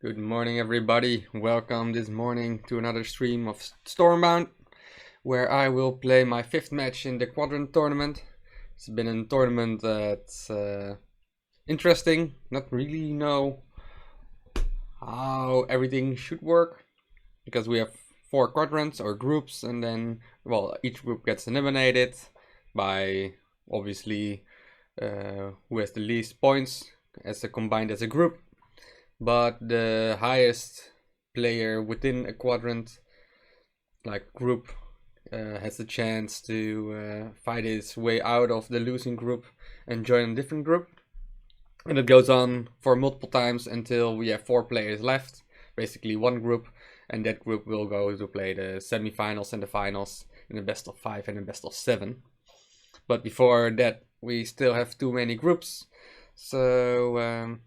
Good morning, everybody. Welcome this morning to another stream of Stormbound, where I will play my 5th match in the Quadrant tournament. It's been a tournament that's interesting. Not really know how everything should work, because we have 4 quadrants or groups, and then, well, each group gets eliminated by, obviously, who has the least points combined as a group. But the highest player within a quadrant, like group, has the chance to fight his way out of the losing group and join a different group. And it goes on for multiple times until we have 4 players left, basically one group, and that group will go to play the semifinals and the finals in a best of 5 and a best of 7. But before that, we still have too many groups, so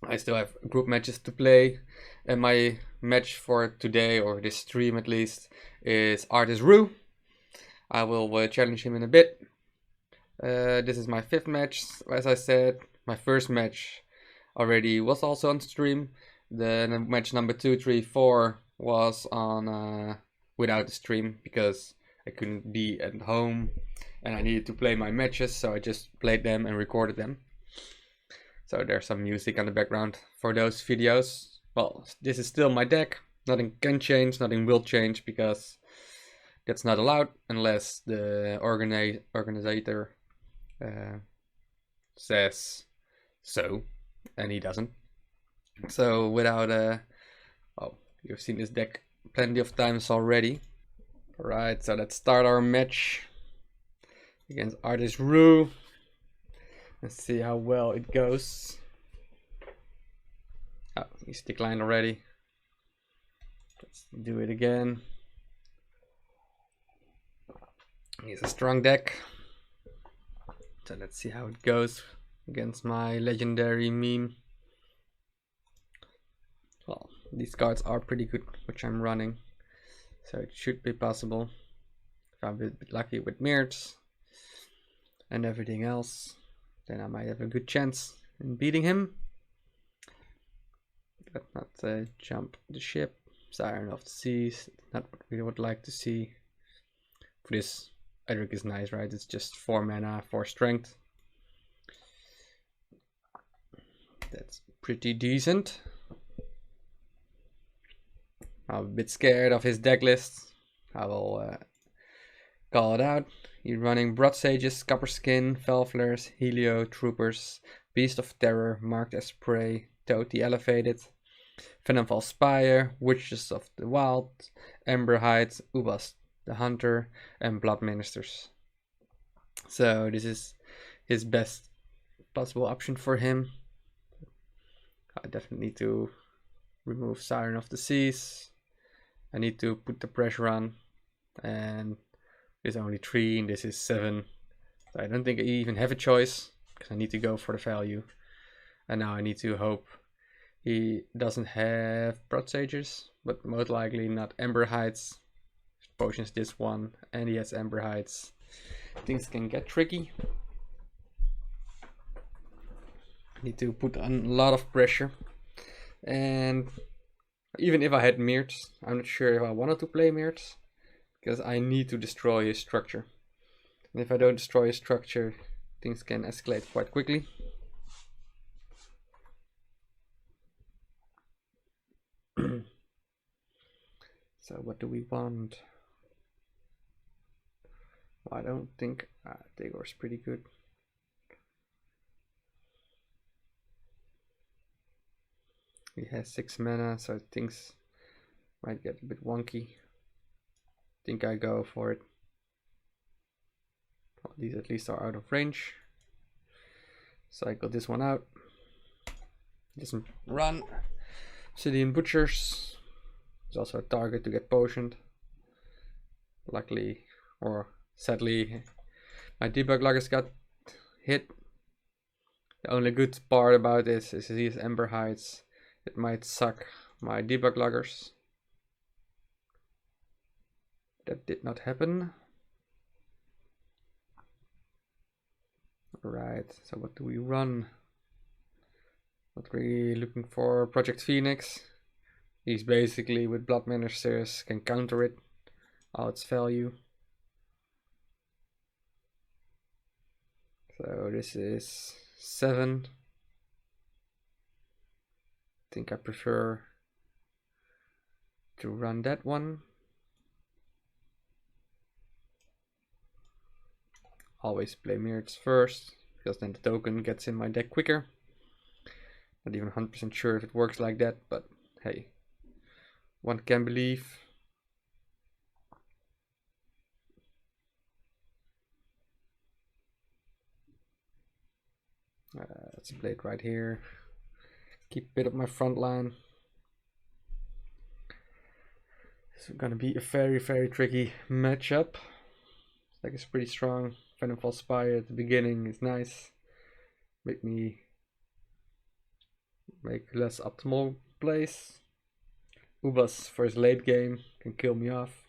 I still have group matches to play, and my match for today, or this stream at least, is ArthisRoo. I will challenge him in a bit. This is my 5th match, as I said. My first match already was also on stream. The match number 2, 3, 4 was on without the stream because I couldn't be at home and I needed to play my matches, so I just played them and recorded them. So there's some music on the background for those videos. Well, this is still my deck. Nothing can change, nothing will change, because that's not allowed unless the organizer says so, and he doesn't. So without oh, you've seen this deck plenty of times already. Alright, so let's start our match against ArthisRoo. Let's see how well it goes. Oh, he's declined already. Let's do it again. He's a strong deck. So let's see how it goes against my legendary meme. Well, these cards are pretty good, which I'm running. So it should be possible. If I'm a bit lucky with mirrors and everything else, then I might have a good chance in beating him. Let's not jump the ship. Siren of the Seas, not what we would like to see. For this, Edric is nice, right? It's just 4 mana, 4 strength. That's pretty decent. I'm a bit scared of his deck list. I will call it out. You're running Brood Sages, Copper Skin, Felflers, Helio, Troopers, Beast of Terror, Marked as Prey, Toad the Elevated, Venomfall Spire, Witches of the Wild, Emberhide, Ubas the Hunter, and Blood Ministers. So this is his best possible option for him. I definitely need to remove Siren of the Seas. I need to put the pressure on, and there's only 3 and this is 7. So I don't think I even have a choice, because I need to go for the value. And now I need to hope he doesn't have Brood Sages, but most likely not Emberhides. Potions this one, and he has Emberhides. Things can get tricky. I need to put on a lot of pressure. And even if I had Mirts, I'm not sure if I wanted to play Mirts, because I need to destroy his structure. And if I don't destroy his structure, things can escalate quite quickly. So what do we want? Well, I don't think Dagor's pretty good. He has 6 mana, so things might get a bit wonky. I think I go for it. Well, these at least are out of range. Cycle this one out. Doesn't run. Obsidian Butchers. There's also a target to get potioned. Luckily, or sadly, my debug luggers got hit. The only good part about this is these Emberhides. It might suck my debug luggers. That did not happen. Right, so what do we run? Not really looking for Project Phoenix. He's basically with Blood Ministers can counter it, all its value. So this is 7. I think I prefer to run that one. Always play Mirrors first, because then the token gets in my deck quicker. Not even 100% sure if it works like that, but hey, one can believe. Let's play it right here. Keep a bit of my front line. This is gonna be a very, very tricky matchup. This deck is pretty strong. Venomfall Spire at the beginning is nice. Make me make less optimal plays. Ubas for his late game can kill me off,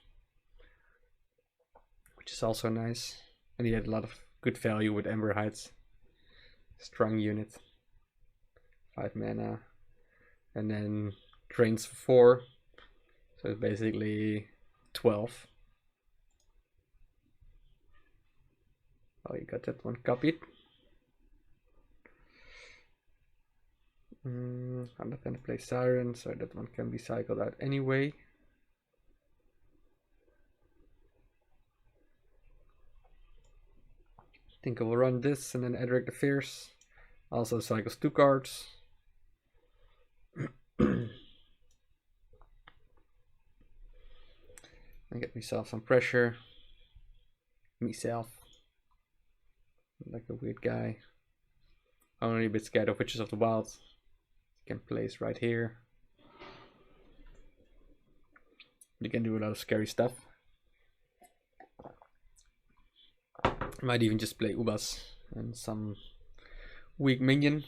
which is also nice. And he had a lot of good value with Ember Heights. Strong unit. 5 mana. And then drains for 4. So it's basically 12. Oh, you got that one copied. I'm not gonna play Siren, so that one can be cycled out anyway. I think I will run this and then Edric the Fierce. Also cycles 2 cards. And get myself some pressure. Myself. Like a weird guy. I'm only a bit scared of Witches of the Wild. Can place right here. You can do a lot of scary stuff. Might even just play Ubas and some weak minion.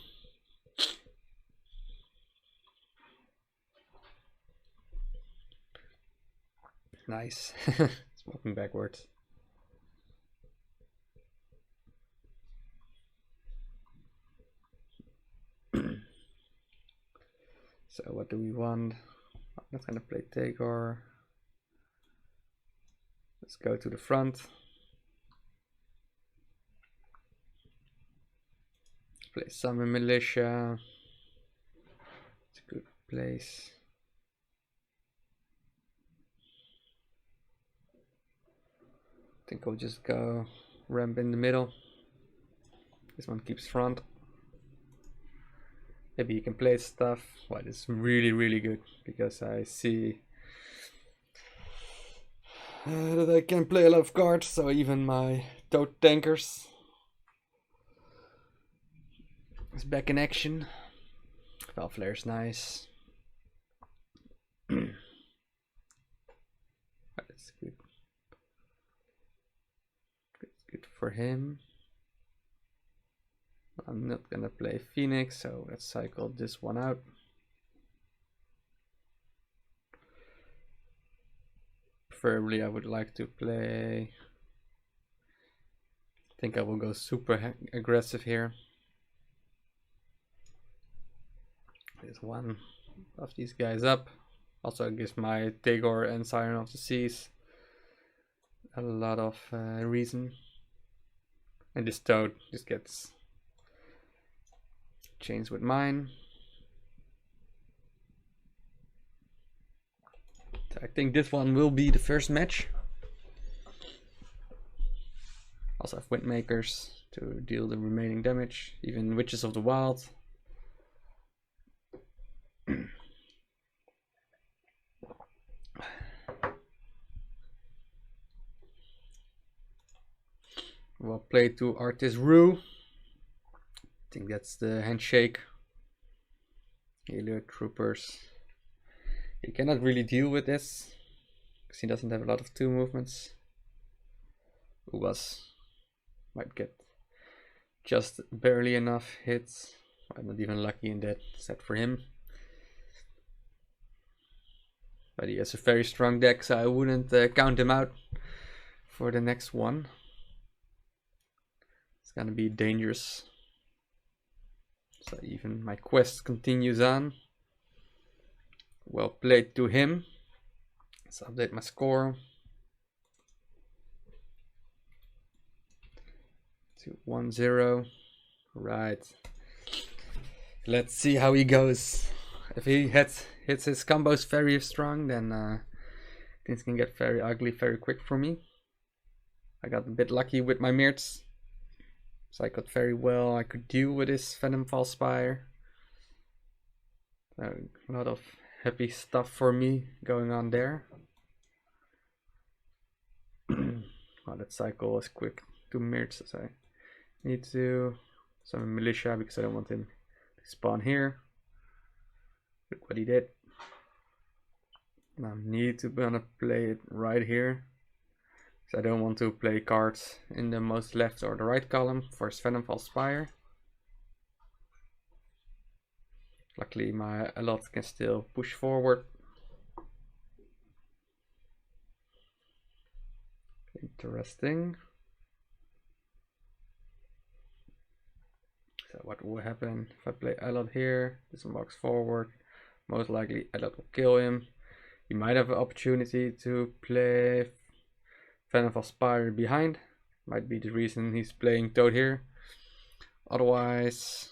Nice. It's walking backwards. So what do we want? I'm not gonna play Tagore. Let's go to the front. Play Summon Militia. It's a good place. I think I'll just go ramp in the middle. This one keeps front. Maybe you can play stuff. Well, it's really, really good because I see that I can play a lot of cards, so even my Toad Tankers is back in action. Valflare is nice. That's good. It's good for him. I'm not gonna play Phoenix, so let's cycle this one out. Preferably, I would like to play. I think I will go super aggressive here. There's one of these guys up. Also gives my Tagore and Siren of the Seas a lot of reason. And this Toad just gets chains with mine. So I think this one will be the first match. Also have Windmakers to deal the remaining damage. Even Witches of the Wild. We'll play to ArthisRoo. I think that's the handshake. Healer, Troopers. He cannot really deal with this because he doesn't have a lot of 2 movements. Ubas might get just barely enough hits. I'm not even lucky in that set for him. But he has a very strong deck, so I wouldn't count him out for the next one. It's gonna be dangerous. So even my quest continues on. Well played to him. Let's update my score to 1-0. Right. Let's see how he goes. If he hits his combos very strong, then things can get very ugly very quick for me. I got a bit lucky with my Mirts. So I got very well, I could deal with this Venom False Spire. A lot of happy stuff for me going on there. Oh, that cycle is quick. 2 Mirts, so I need to summon Militia because I don't want him to spawn here. Look what he did. Now I need to gonna play it right here. So I don't want to play cards in the most left or the right column for his Venom False Spire. Luckily my Allot can still push forward. Interesting. So what will happen if I play Allot here? This one walks forward. Most likely Allot will kill him. You might have an opportunity to play Venom False Spire behind. Might be the reason he's playing Toad here. Otherwise,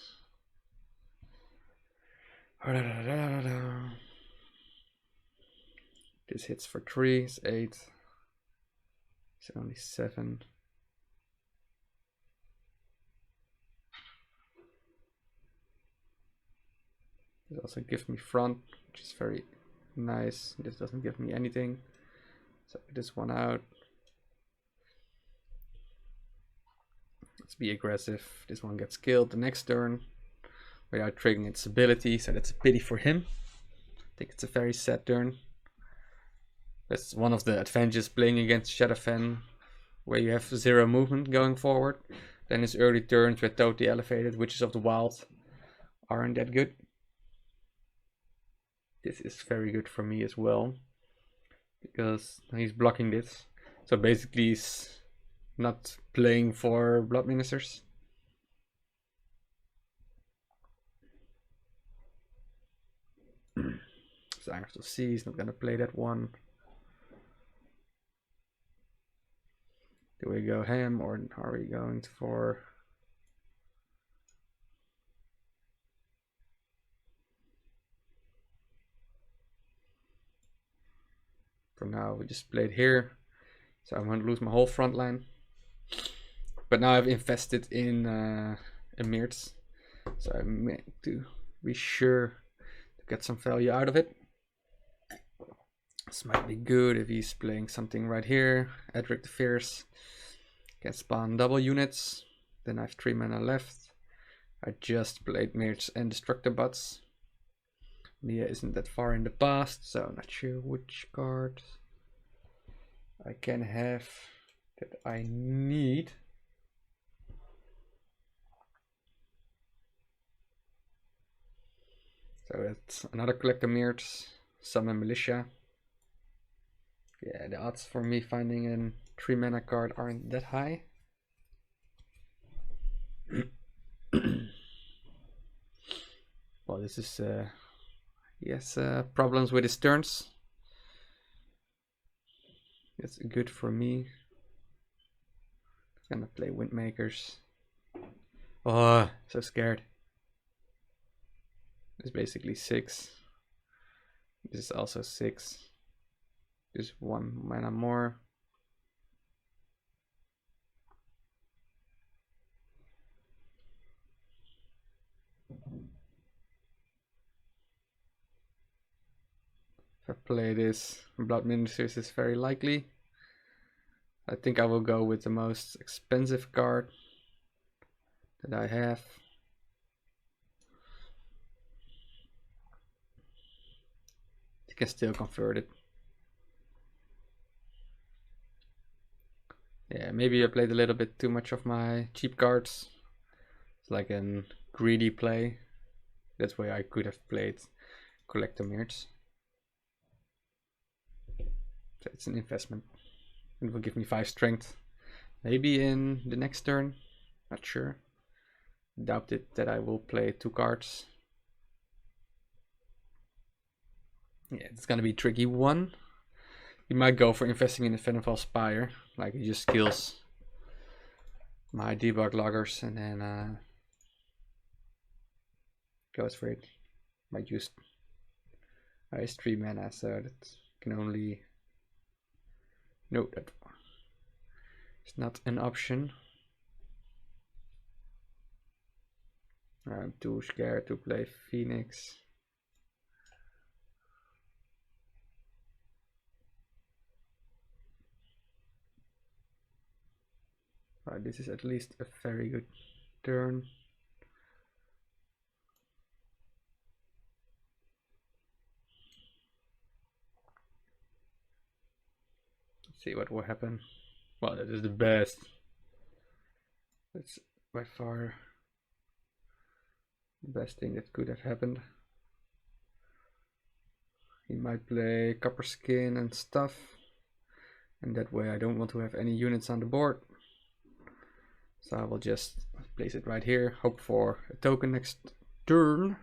this hits for 3, it's 8. It's only 7. This also gives me front, which is very nice. This doesn't give me anything. So this one out. Let's be aggressive. This one gets killed the next turn without triggering its ability, so that's a pity for him. I think it's a very sad turn. That's one of the advantages playing against Shadowfen, where you have 0 movement going forward. Then his early turns were totally elevated. Witches of the Wild aren't that good. This is very good for me as well, because he's blocking this. So basically he's not playing for Blood Ministers. So I have to see, he's not gonna play that one. Do we go ham or are we going for... For now we just played here, so I'm going to lose my whole front line. But now I've invested in Mirts, so I need to be sure to get some value out of it. This might be good if he's playing something right here. Edric the Fierce can spawn double units. Then I have 3 mana left. I just played Mirts and Destructor Bots. Mia isn't that far in the past, so I'm not sure which card I can have that I need. So that's another Collector Mirts, Summon Militia. Yeah, the odds for me finding a 3 mana card aren't that high. Well, this is he has problems with his turns. That's good for me. I'm gonna play Windmakers. Oh, so scared. It's basically 6. This is also 6. Just 1 mana more. If I play this, Blood Ministers is very likely. I think I will go with the most expensive card that I have. You can still convert it. Yeah, maybe I played a little bit too much of my cheap cards. It's like a greedy play. That's why I could have played Collector Mirts. So it's an investment. It will give me 5 strength. Maybe in the next turn. Not sure. Doubt it that I will play 2 cards. Yeah, it's gonna be tricky one. You might go for investing in the Fenneval Spire, like he just kills my debug loggers and then goes for it. Might use his 3 mana, so that can only note that it's not an option. I'm too scared to play Phoenix. Right, this is at least a very good turn. Let's see what will happen. Well, that is the best. That's by far the best thing that could have happened. He might play Copper Skin and stuff, and that way I don't want to have any units on the board. So I will just place it right here, hope for a token next turn,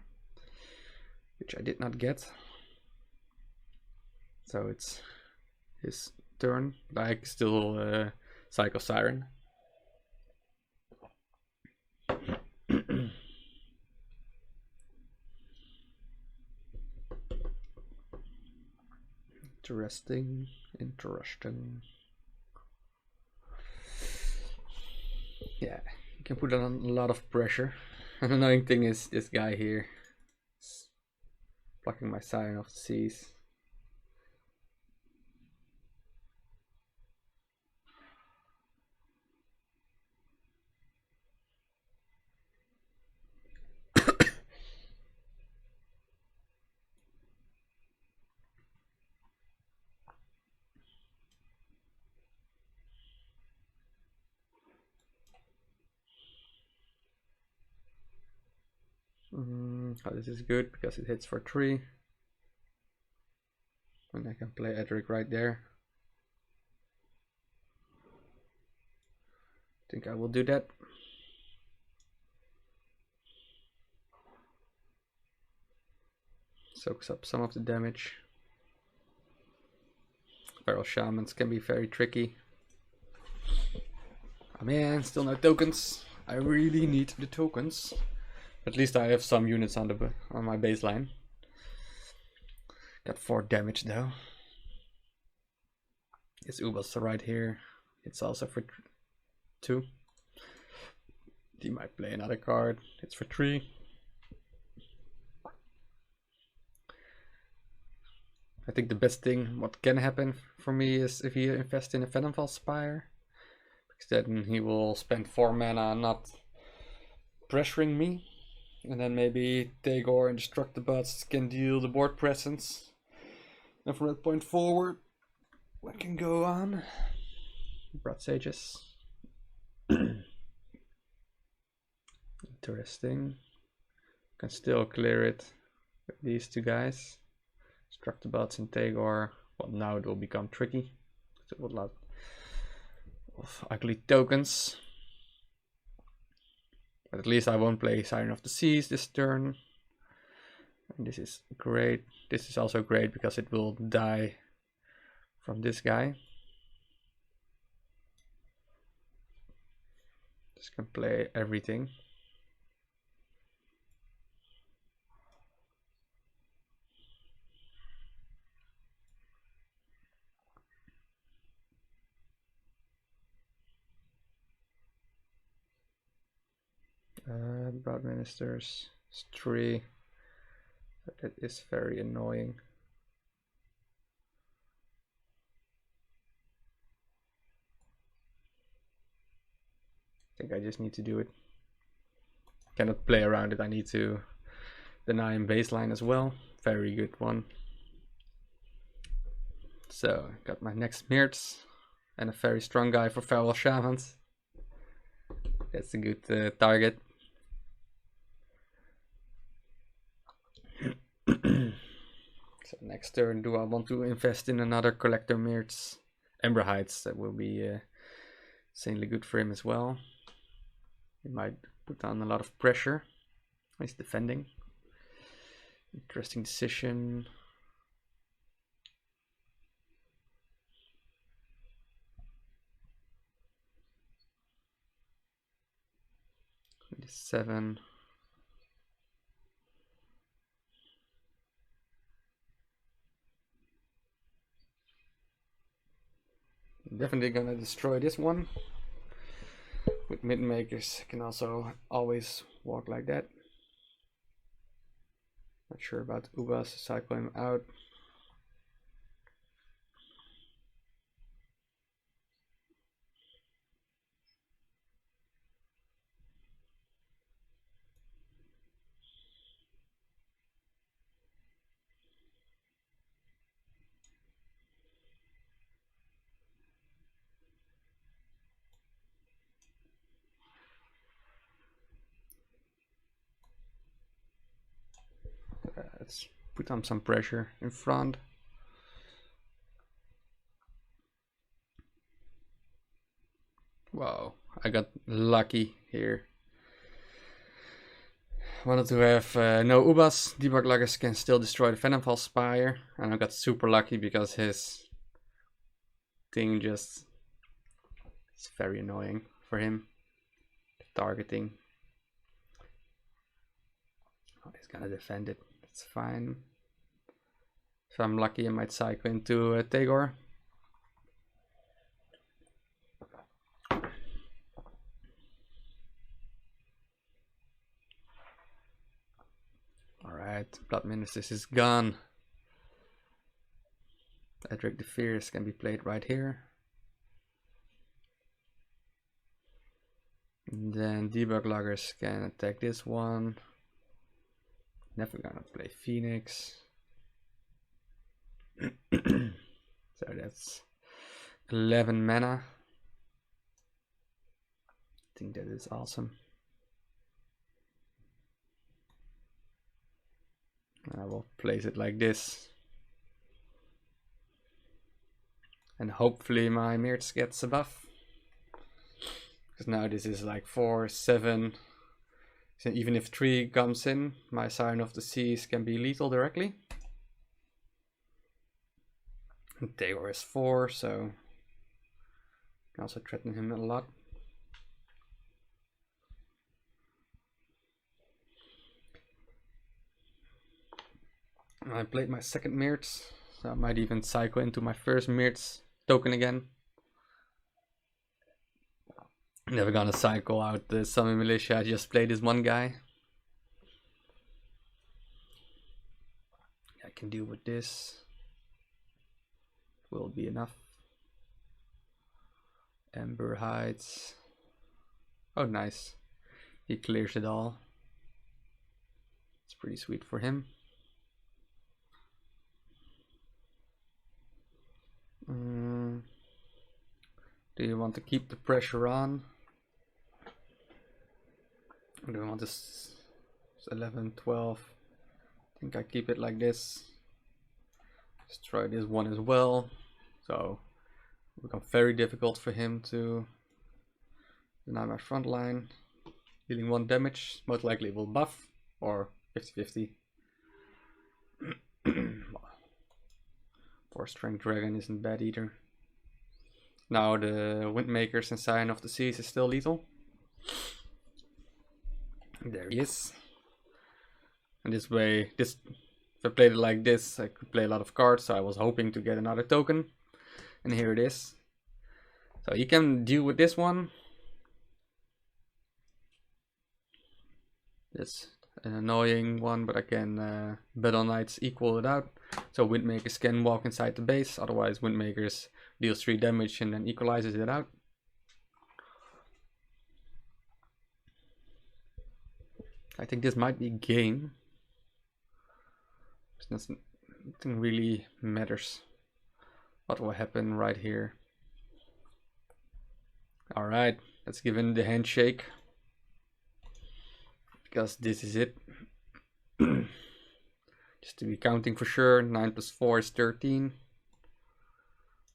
which I did not get. So it's his turn, but I still Cycle Siren. Interesting. Yeah, you can put on a lot of pressure. An annoying thing is this guy here is blocking my Siren of the Seas. Oh, this is good because it hits for 3. And I can play Edric right there. I think I will do that. Soaks up some of the damage. Feral Shamans can be very tricky. Oh man, still no tokens. I really need the tokens. At least I have some units on my baseline. Got 4 damage though. It's Ubas right here. It's also for 2. He might play another card. It's for 3. I think the best thing what can happen for me is if he invests in a Fenneval Spire, because then he will spend 4 mana not pressuring me. And then maybe Tagore and Destructibots can deal the board presence. And from that point forward, what can go on? Broad Sages. Interesting. Can still clear it with these 2 guys. Destructibots and Tagore. Well, now it will become tricky. So a lot of ugly tokens. But at least I won't play Siren of the Seas this turn. And this is great. This is also great because it will die from this guy. Just can play everything. Broad Ministers, it's 3. That is very annoying. I think I just need to do it. Cannot play around it. I need to deny him baseline as well. Very good one. So, got my next Mirts and a very strong guy for Feral Shamans. That's a good target. So next turn, do I want to invest in another Collector Mirts? Ember Heights, that will be insanely good for him as well. He might put on a lot of pressure. He's defending. Interesting decision. Seven. Definitely gonna destroy this one. With mid makers, can also always walk like that. Not sure about Ubas, cycle him out. Let's put on some pressure in front. Wow, I got lucky here. Wanted to have no Ubas. Debug Luggers can still destroy the Venomfall Spire. And I got super lucky because his thing just... It's very annoying for him. The targeting. Oh, he's gonna defend it. It's fine. If I'm lucky, I might cycle into Tagor. Alright, Blood Ministers is gone. Edric the Fierce can be played right here. And then Debug Luggers can attack this one. Never gonna play Phoenix. So that's 11 mana. I think that is awesome. I will place it like this. And hopefully my Mirtz gets a buff. Because now this is like 4, 7. So even if 3 comes in, my Siren of the Seas can be lethal directly. And Tagor is 4, so I can also threaten him a lot. I played my second Mirtz, so I might even cycle into my first Mirtz token again. Never gonna cycle out the Summon Militia, I just play this one guy. I can deal with this. Will be enough. Ember Heights. Oh, nice. He clears it all. It's pretty sweet for him. Do you want to keep the pressure on? Or do we want this 11, 12? I think I keep it like this. Let's try this one as well. So it will become very difficult for him to deny my front line. Dealing 1 damage, most likely will buff or 50-50. 4 Strength Dragon isn't bad either. Now the Windmakers and Siren of the Seas is still lethal. There he is. And this way, if I played it like this, I could play a lot of cards, so I was hoping to get another token. And here it is. So you can deal with this one. It's an annoying one, but I can Battle Knights equal it out. So Windmakers can walk inside the base, otherwise Windmakers deals 3 damage and then equalizes it out. I think this might be game. Nothing really matters what will happen right here. Alright, let's give him the handshake. Because this is it. Just to be counting for sure, 9 plus 4 is 13.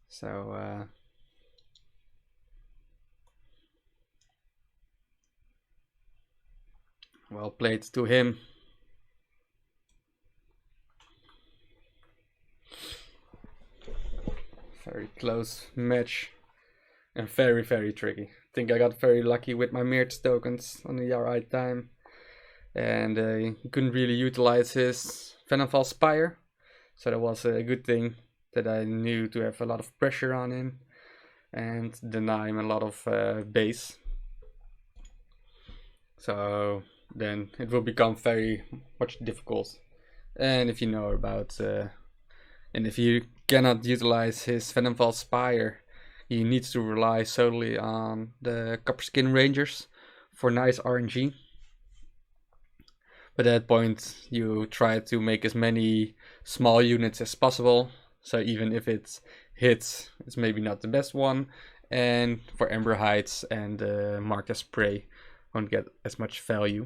So Well played to him. Very close match. And very, very tricky. I think I got very lucky with my Mirtz tokens on the right time. And he couldn't really utilize his Venomfall Spire. So that was a good thing that I knew to have a lot of pressure on him and deny him a lot of base. So then it will become very much difficult. And if you know about, and if you cannot utilize his Venomfall Spire, he needs to rely solely on the Copper Skin Rangers for nice RNG. But at that point, you try to make as many small units as possible. So even if it hits, it's maybe not the best one. And for Ember Heights and Marked as Prey, won't get as much value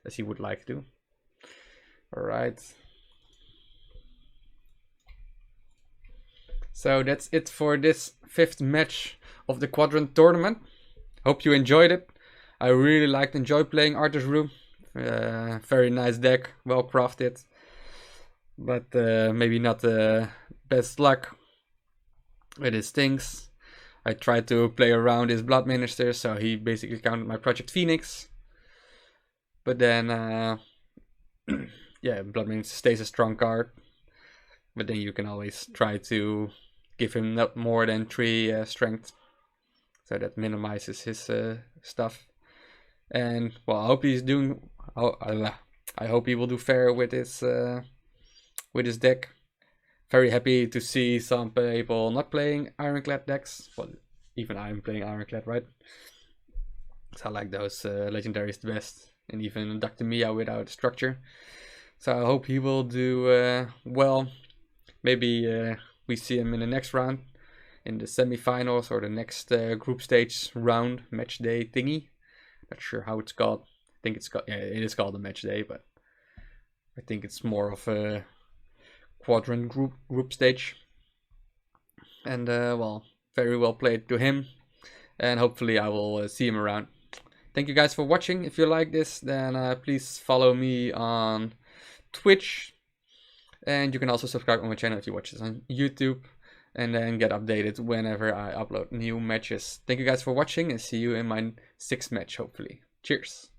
as you would like to. Alright. So that's it for this 5th match of the Quadrant tournament. Hope you enjoyed it. I really liked and enjoyed playing ArthisRoo. Very nice deck, well crafted. But maybe not the best luck with his things. I tried to play around his Blood Minister, so he basically counted my Project Phoenix. But then, yeah, Blood Minister stays a strong card. But then you can always try to give him not more than 3 strength. So that minimizes his stuff. And, well, I hope he's doing... I hope he will do fair with his deck. Very happy to see some people not playing Ironclad decks. Well, even I'm playing Ironclad, right? So I like those legendaries the best. And even Dr. Mia without structure. So I hope he will do well. Maybe we see him in the next round. In the semifinals or the next group stage round. Match day thingy. Not sure how it's called. I think it's called, yeah, it is called a match day, but I think it's more of a Quadrant group stage. And well, very well played to him, and hopefully I will see him around. Thank you guys for watching. If you like this, then please follow me on Twitch, and you can also subscribe on my channel if you watch this on YouTube, and then get updated whenever I upload new matches. Thank you guys for watching, and see you in my 6th match hopefully. Cheers.